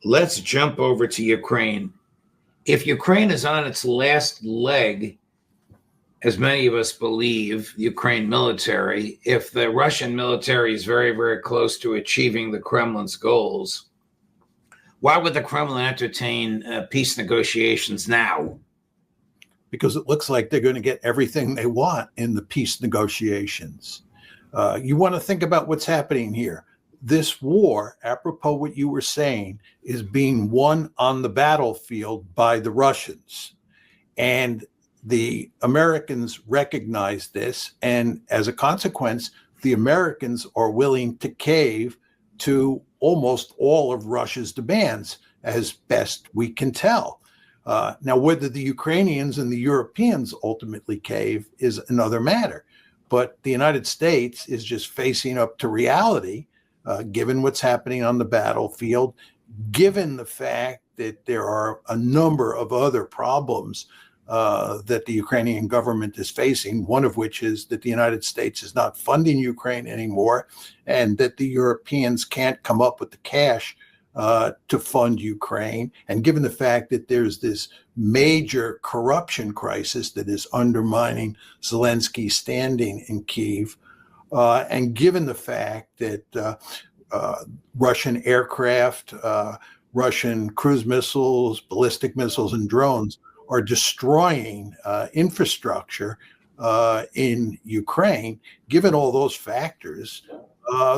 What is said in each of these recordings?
let's jump over to Ukraine. If Ukraine is on its last leg, as many of us believe, the Ukraine military, if the Russian military is very, very close to achieving the Kremlin's goals, why would the Kremlin entertain peace negotiations now? Because it looks like they're going to get everything they want in the peace negotiations. You want to think about what's happening here. This war, apropos what you were saying, is being won on the battlefield by the Russians. And the Americans recognize this. And as a consequence, the Americans are willing to cave to almost all of Russia's demands, as best we can tell. Now, whether the Ukrainians and the Europeans ultimately cave is another matter. But the United States is just facing up to reality, given what's happening on the battlefield, given the fact that there are a number of other problems that the Ukrainian government is facing, one of which is that the United States is not funding Ukraine anymore, and that the Europeans can't come up with the cash to fund Ukraine. And given the fact that there's this major corruption crisis that is undermining Zelensky's standing in Kyiv, and given the fact that Russian aircraft, Russian cruise missiles, ballistic missiles, and drones are destroying infrastructure in Ukraine, given all those factors,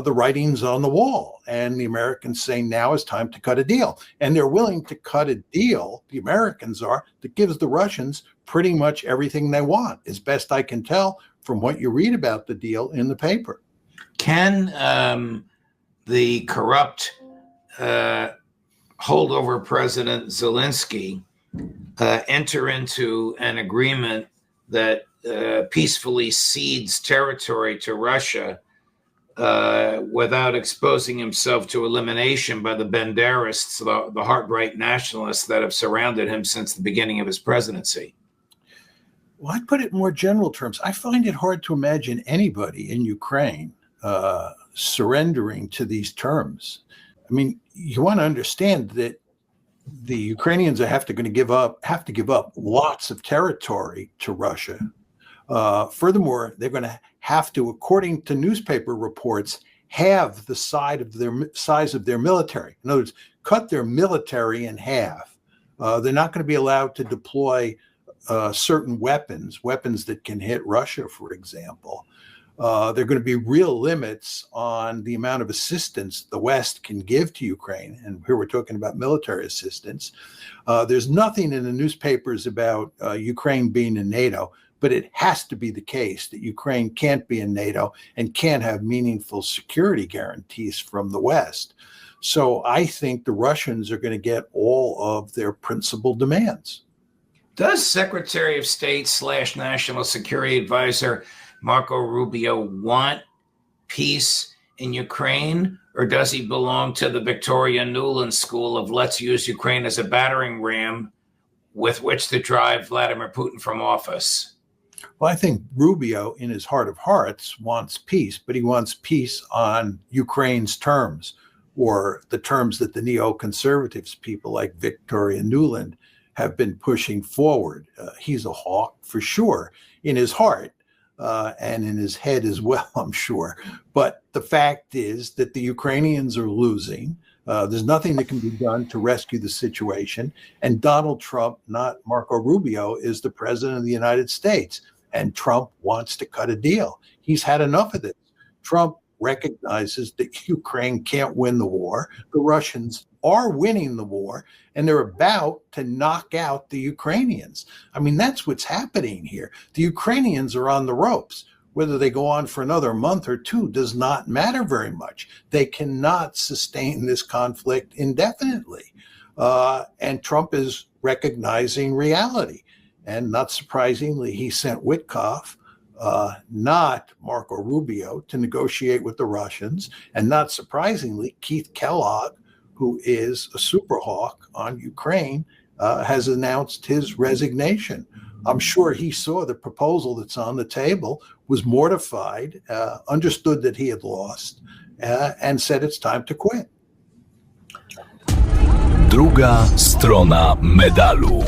the writing's on the wall. And the Americans say now is time to cut a deal. And they're willing to cut a deal, the Americans are, that gives the Russians pretty much everything they want, as best I can tell from what you read about the deal in the paper. Can the corrupt holdover President Zelensky enter into an agreement that peacefully cedes territory to Russia without exposing himself to elimination by the Banderists, the hard-right nationalists that have surrounded him since the beginning of his presidency? Well, I'd put it in more general terms. I find it hard to imagine anybody in Ukraine surrendering to these terms. I mean, you want to understand that the Ukrainians have to give up lots of territory to Russia. Furthermore, they're going to have to, according to newspaper reports, halve the size of their military. In other words, cut their military in half. They're not going to be allowed to deploy certain weapons that can hit Russia, for example. There are going to be real limits on the amount of assistance the West can give to Ukraine. And here we're talking about military assistance. There's nothing in the newspapers about Ukraine being in NATO, but it has to be the case that Ukraine can't be in NATO and can't have meaningful security guarantees from the West. So I think the Russians are going to get all of their principal demands. Does Secretary of State / National Security Advisor Marco Rubio want peace in Ukraine, or does he belong to the Victoria Nuland school of let's use Ukraine as a battering ram with which to drive Vladimir Putin from office? Well, I think Rubio, in his heart of hearts, wants peace, but he wants peace on Ukraine's terms, or the terms that the neoconservatives, people like Victoria Nuland, have been pushing forward. He's a hawk for sure, in his heart. And in his head as well, I'm sure. But the fact is that the Ukrainians are losing. There's nothing that can be done to rescue the situation. And Donald Trump, not Marco Rubio, is the president of the United States. And Trump wants to cut a deal. He's had enough of this. Trump recognizes that Ukraine can't win the war. The Russians are winning the war, and they're about to knock out the Ukrainians. I mean, that's what's happening here. The Ukrainians are on the ropes. Whether they go on for another month or two does not matter very much. They cannot sustain this conflict indefinitely. And Trump is recognizing reality. And not surprisingly, he sent Witkoff, not Marco Rubio, to negotiate with the Russians. And not surprisingly, Keith Kellogg, who is a super hawk on Ukraine, has announced his resignation. I'm sure he saw the proposal that's on the table, was mortified, understood that he had lost, and said it's time to quit. Druga strona medalu.